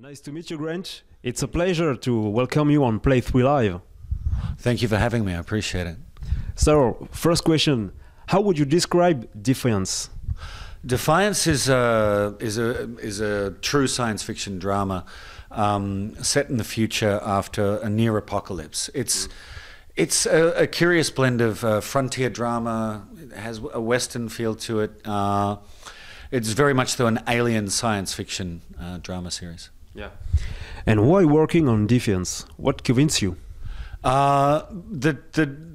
Nice to meet you, Grant. It's a pleasure to welcome you on Play 3 Live. Thank you for having me. I appreciate it. So, first question: how would you describe Defiance? Defiance is a true science fiction drama set in the future after a near apocalypse. It's a curious blend of frontier drama. It has a Western feel to it. It's very much though an alien science fiction drama series. Yeah. And why working on Defiance? What convinced you? The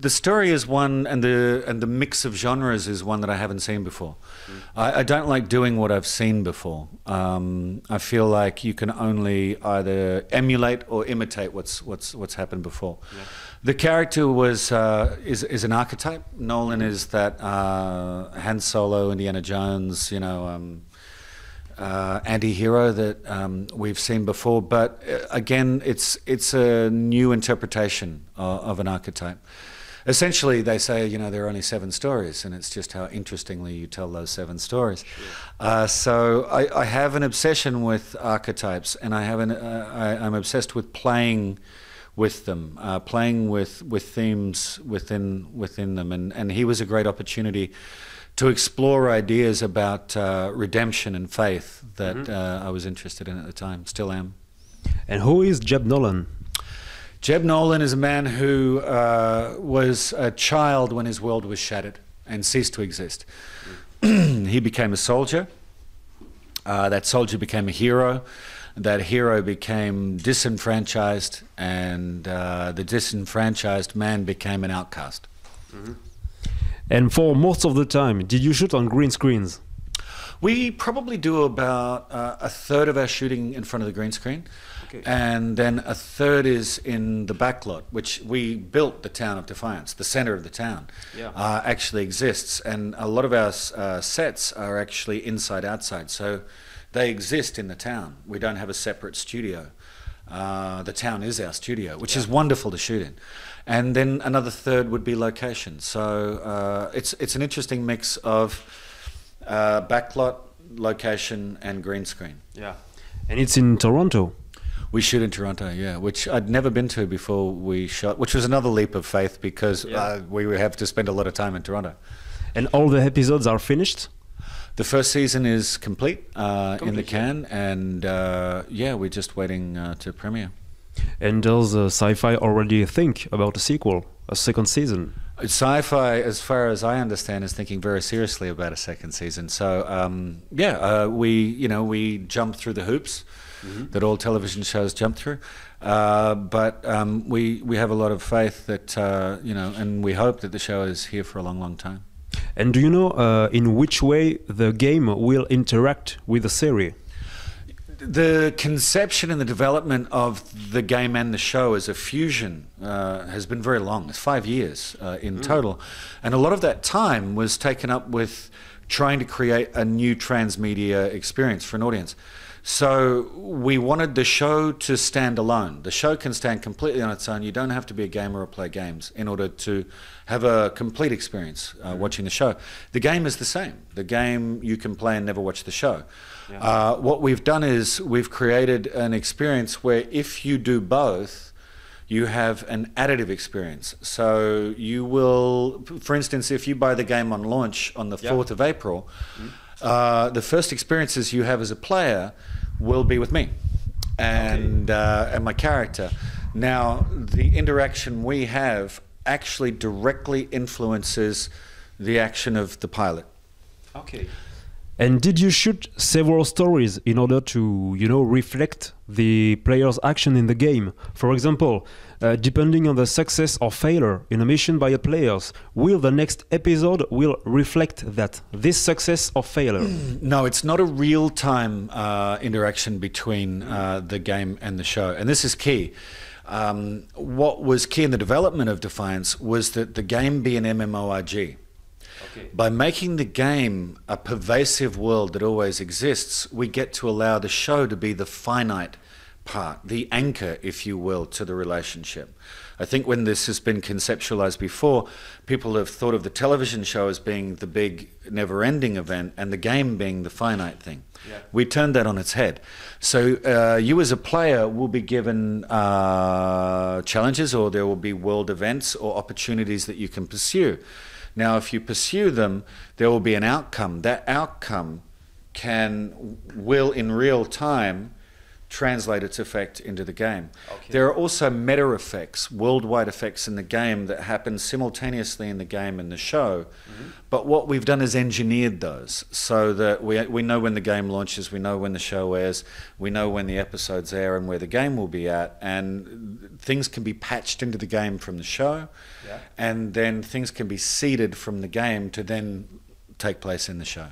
story is one, and the mix of genres is one that I haven't seen before. I don't like doing what I've seen before. I feel like you can only either emulate or imitate what's happened before. Yeah. The character is an archetype. Nolan is that Han Solo, Indiana Jones, anti-hero that we've seen before, but again, it's a new interpretation of an archetype. Essentially, they say, there are only 7 stories, and it's just how interestingly you tell those 7 stories. Sure. So I have an obsession with archetypes, and I'm obsessed with playing with them, playing with themes within them, and he was a great opportunity to explore ideas about redemption and faith that I was interested in at the time, still am. And who is Jeb Nolan? Jeb Nolan is a man who was a child when his world was shattered and ceased to exist. He became a soldier. That soldier became a hero. That hero became disenfranchised, and the disenfranchised man became an outcast. And for most of the time, did you shoot on green screens? We probably do about a third of our shooting in front of the green screen. Okay. And then a third is in the backlot, which we built the town of Defiance, the center of the town, actually exists. And a lot of our sets are actually inside-outside, so they exist in the town. We don't have a separate studio. The town is our studio, which is wonderful to shoot in. And then another third would be location. So it's an interesting mix of backlot, location, and green screen. Yeah. And it's in Toronto. We shoot in Toronto, yeah, which I'd never been to before we shot, which was another leap of faith because we would have to spend a lot of time in Toronto. And all the episodes are finished? The first season is complete, in the can, and we're just waiting to premiere. And does Sci-Fi already think about a sequel, a second season? Sci-Fi, as far as I understand, is thinking very seriously about a second season. So we jump through the hoops that all television shows jump through, but we have a lot of faith that and we hope that the show is here for a long, long time. And do you know in which way the game will interact with the series? The conception and the development of the game and the show as a fusion has been very long. It's 5 years in total. And a lot of that time was taken up with trying to create a new transmedia experience for an audience. So we wanted the show to stand alone. The show can stand completely on its own. You don't have to be a gamer or play games in order to have a complete experience watching the show. The game is the same. The game you can play and never watch the show. Yeah. What we've done is we've created an experience where if you do both, you have an additive experience. So you will, for instance, if you buy the game on launch on the 4th of April, the first experiences you have as a player will be with me and my character. Now, the interaction we have actually directly influences the action of the pilot. Okay. And did you shoot several stories in order to, reflect the player's action in the game? For example, depending on the success or failure in a mission by a players, will the next episode will reflect this success or failure? No, it's not a real-time interaction between the game and the show, and this is key. What was key in the development of Defiance was that the game be an MMORG. Okay. By making the game a pervasive world that always exists, we get to allow the show to be the finite part, the anchor, if you will, to the relationship. I think when this has been conceptualized before, people have thought of the television show as being the big never-ending event and the game being the finite thing. Yeah. We turned that on its head. So you as a player will be given challenges, or there will be world events or opportunities that you can pursue. Now, if you pursue them, there will be an outcome. That outcome will in real time translate its effect into the game. Okay. There are also meta effects, worldwide effects in the game that happen simultaneously in the game and the show. Mm-hmm. But what we've done is engineered those so that we know when the game launches, we know when the show airs, we know when the episodes air and where the game will be at, and things can be patched into the game from the show, yeah. And then things can be seeded from the game to then take place in the show.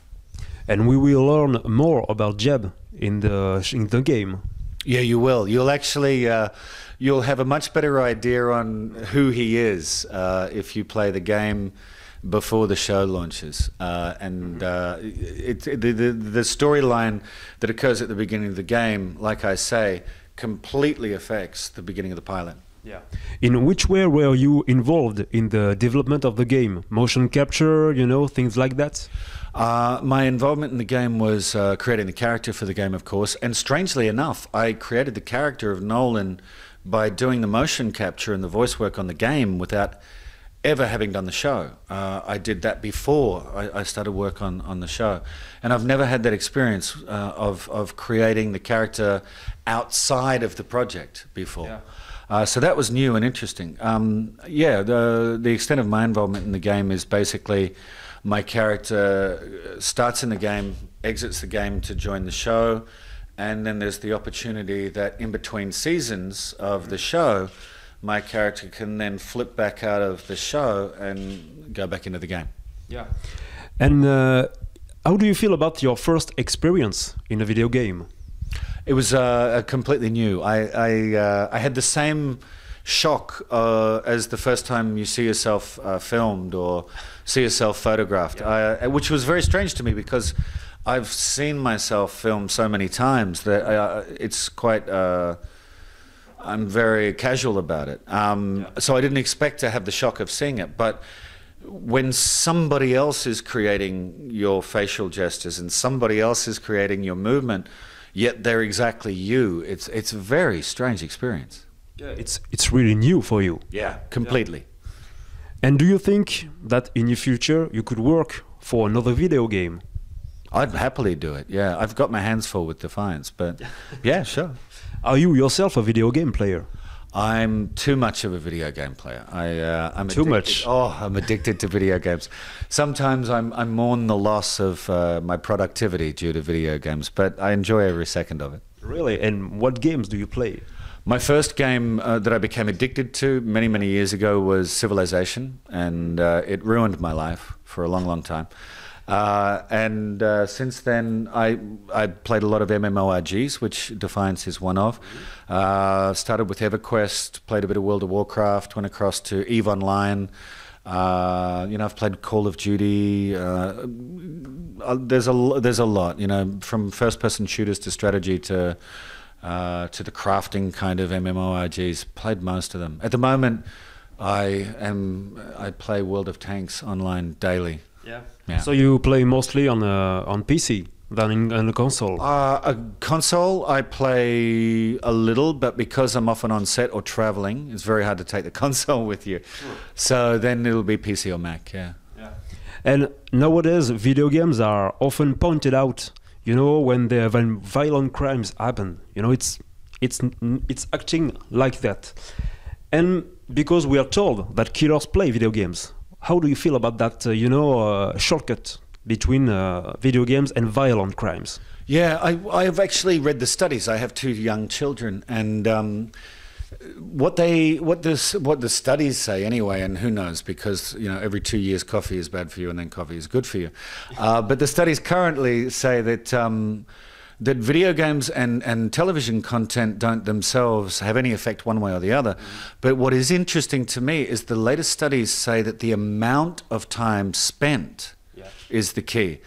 And we will learn more about Jeb in the game. Yeah, you will. You'll actually you'll have a much better idea on who he is if you play the game before the show launches. The storyline that occurs at the beginning of the game, like I say, completely affects the beginning of the pilot. Yeah. In which way were you involved in the development of the game? Motion capture, you know, things like that? My involvement in the game was creating the character for the game, of course, and strangely enough, I created the character of Nolan by doing the motion capture and the voice work on the game without ever having done the show. I did that before I started work on the show, and I've never had that experience of creating the character outside of the project before. Yeah. So that was new and interesting. Yeah, the extent of my involvement in the game is basically my character starts in the game, exits the game to join the show, and then there's the opportunity that in between seasons of the show, my character can then flip back out of the show and go back into the game. Yeah. And how do you feel about your first experience in a video game? It was completely new. I had the same shock as the first time you see yourself filmed or see yourself photographed, yeah. Which was very strange to me because I've seen myself filmed so many times that it's quite... I'm very casual about it. Yeah. So I didn't expect to have the shock of seeing it, but when somebody else is creating your facial gestures and somebody else is creating your movement, yet they're exactly you, it's a very strange experience. Yeah, it's really new for you. Yeah, completely. Yeah. And do you think that in the future you could work for another video game? I'd happily do it, yeah. I've got my hands full with Defiance, but yeah, sure. Are you yourself a video game player? I'm too much of a video game player. I'm too much. Oh, I'm addicted to video games. Sometimes I mourn the loss of my productivity due to video games, but I enjoy every second of it. Really? And what games do you play? My first game that I became addicted to many, many years ago was Civilization, and it ruined my life for a long, long time. Since then, I played a lot of MMORPGs, which Defiance is one of. Started with EverQuest, played a bit of World of Warcraft, went across to EVE Online. You know, I've played Call of Duty. There's a lot. You know, from first-person shooters to strategy to the crafting kind of MMORPGs. Played most of them. At the moment, I play World of Tanks online daily. Yeah. Yeah. So you play mostly on PC than on a console? A console I play a little, but because I'm often on set or traveling, it's very hard to take the console with you. Sure. So then it'll be PC or Mac, yeah. Yeah. And nowadays, video games are often pointed out, you know, when violent crimes happen. You know, it's acting like that. And because we are told that killers play video games, how do you feel about that, shortcut between video games and violent crimes? Yeah, I have actually read the studies. I have 2 young children, and what the studies say anyway, and who knows, because you know every 2 years coffee is bad for you, and then coffee is good for you. But the studies currently say that that video games and television content don't themselves have any effect one way or the other. But what is interesting to me is the latest studies say that the amount of time spent is the key.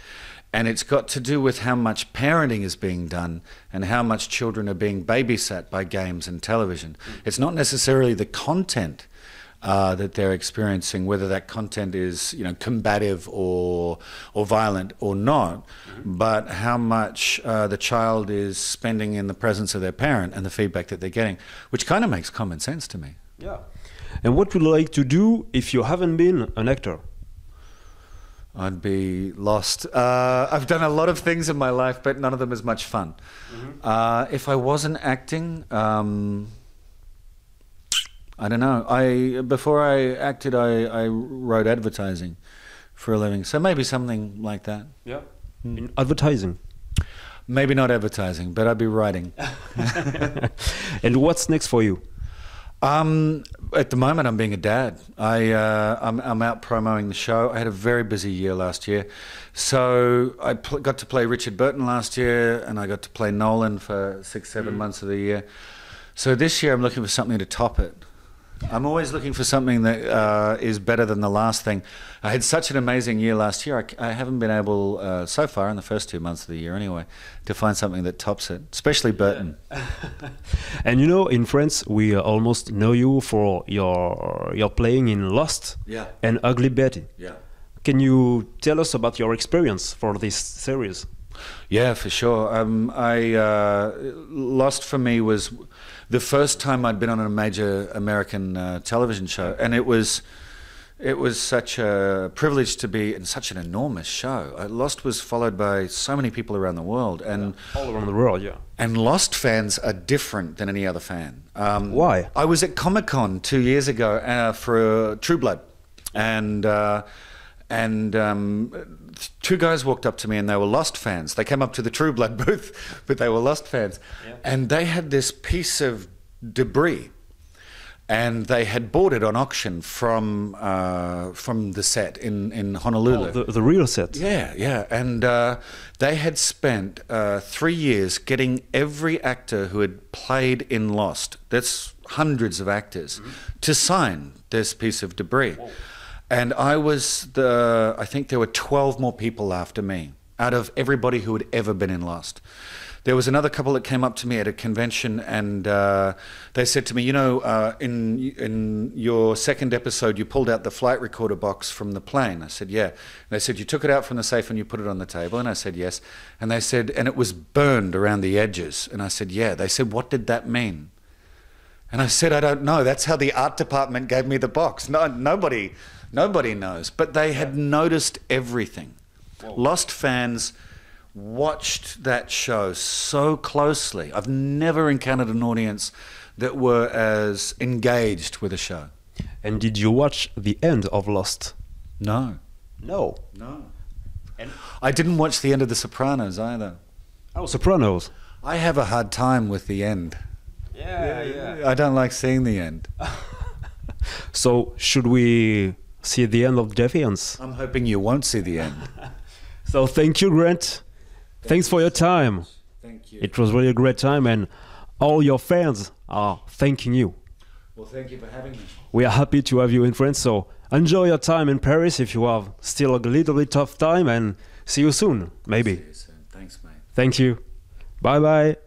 And it's got to do with how much parenting is being done and how much children are being babysat by games and television. It's not necessarily the content that they're experiencing, whether that content is, you know, combative or violent or not, but how much the child is spending in the presence of their parent and the feedback that they're getting, which kind of makes common sense to me. Yeah. And what would you like to do if you haven't been an actor? I'd be lost. I've done a lot of things in my life, but none of them is much fun. If I wasn't acting, I don't know. Before I acted, I wrote advertising for a living. So maybe something like that. Yeah. In advertising. Maybe not advertising, but I'd be writing. And what's next for you? At the moment, I'm being a dad. I'm out promoting the show. I had a very busy year last year. So I got to play Richard Burton last year, and I got to play Nolan for 6-7 months of the year. So this year, I'm looking for something to top it. I'm always looking for something that is better than the last thing. I had such an amazing year last year. I haven't been able, so far in the first 2 months of the year anyway, to find something that tops it, especially Burton. Yeah. And you know, in France, we almost know you for your playing in Lost and Ugly Betty. Yeah. Can you tell us about your experience for this series? Yeah, for sure. Lost for me was the first time I'd been on a major American television show, and it was such a privilege to be in such an enormous show. Lost was followed by so many people around the world, and all around the world, yeah. And Lost fans are different than any other fan. Why? I was at Comic-Con 2 years ago for True Blood, and two guys walked up to me and they were Lost fans. They came up to the True Blood booth, but they were Lost fans. Yeah. And they had this piece of debris, and they had bought it on auction from the set in Honolulu. Oh, the real set. Yeah, yeah. And they had spent 3 years getting every actor who had played in Lost, that's hundreds of actors, to sign this piece of debris. Whoa. And I think there were 12 more people after me, out of everybody who had ever been in Lost. There was another couple that came up to me at a convention, and they said to me, you know, in your second episode, you pulled out the flight recorder box from the plane. I said, yeah. And they said, you took it out from the safe and you put it on the table. And I said, yes. And they said, and it was burned around the edges. And I said, yeah. They said, what did that mean? And I said, I don't know. That's how the art department gave me the box. No, nobody knows. But they had noticed everything. Whoa. Lost fans watched that show so closely. I've never encountered an audience that were as engaged with a show. And did you watch the end of Lost? No. No? No. And I didn't watch the end of The Sopranos either. Oh, Sopranos. I have a hard time with the end. Yeah. I don't like seeing the end. So, should we see the end of Defiance? I'm hoping you won't see the end. So, thank you, Grant. Thanks for your time. Thank you. It was really a great time, and all your fans are thanking you. Well, thank you for having me. We are happy to have you in France, so enjoy your time in Paris if you have still a little bit of time, and see you soon, maybe. See you soon. Thanks, mate. Thank you. Bye-bye.